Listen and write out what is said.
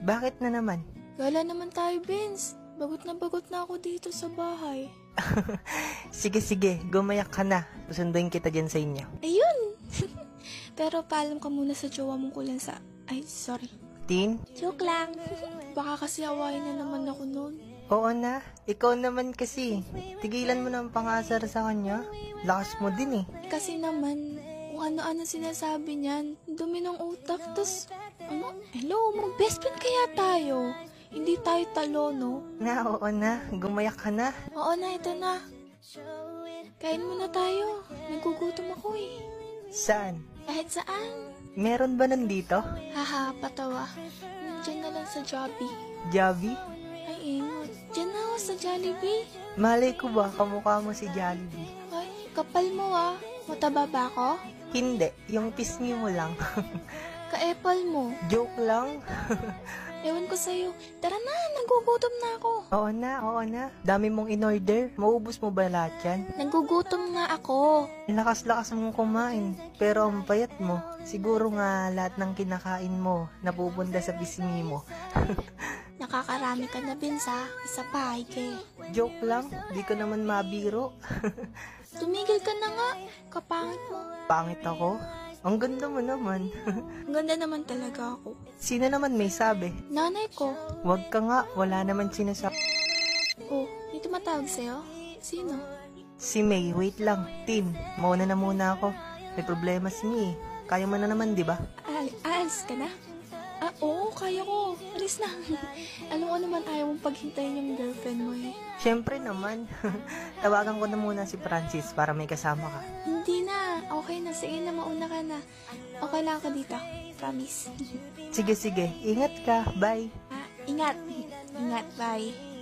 Bakit na naman? Gala naman tayo, Vince. Bagot na ako dito sa bahay. Sige, gumayak ka na. Susunduin kita dyan sa inyo. Ayun! Pero paalam ka muna sa jowa mong kulang sa... Ay, sorry. Tin? Joke lang. Baka kasi awayin na naman ako noon. Oo na. Ikaw naman kasi. Tigilan mo na ang pangasar sa kanya. Lakas mo din eh. Kasi naman, kung ano-ano sinasabi niyan, dumi ng utak, tas, hello, mag-best friend kaya tayo. Hindi tayo talo, no? Oo na. Gumayak ka na. Oo na, ito na. Kain muna tayo. Nagugutom ako eh. Saan? Kahit saan. Meron ba nandito? Haha, patawa. Diyan na lang sa Jollibee. Javi? Ay, ingot. Diyan na ako sa Jollibee. Malay ko ba kamukha mo si Jollibee? Ay, kapal mo ah. Mataba ba ako? Hindi. Yung pisngi mo lang. Ka-apple mo. Joke lang. Ewan ko sa'yo. Tara na, nagugutom na ako. Oo na. Dami mong in-order. Maubos mo ba lahat yan? Nagugutom nga ako. Lakas-lakas mong kumain. Pero ang payat mo. Siguro nga lahat ng kinakain mo napupunta sa pisngi mo. Nakakarami ka na, Vince, ha? Isa pa, Ike. Joke lang. Di ko naman mabiro. Tumigil ka na nga. Kapangit mo. Pangit ako? Ang ganda mo naman. Ang ganda naman talaga ako. Sino naman may sabi? Nanay ko. Wag ka nga. Wala naman sinasabi. Oh, may tumatawag sa'yo? Sino? Si May, wait lang. Tin, mauna na muna ako. May problema si May. Kaya mo na naman, di ba? Alis ka na? Oo, kaya ko. Alis na. Alam ko naman ayaw mong paghintayin yung girlfriend mo eh. Siyempre naman. Tawagan ko na muna si Francis para may kasama ka. Hindi na. Okay na. Sige na, mauna ka na. Okay lang ako dito. Promise. Sige. Ingat ka. Bye. Ingat. Ingat. Bye.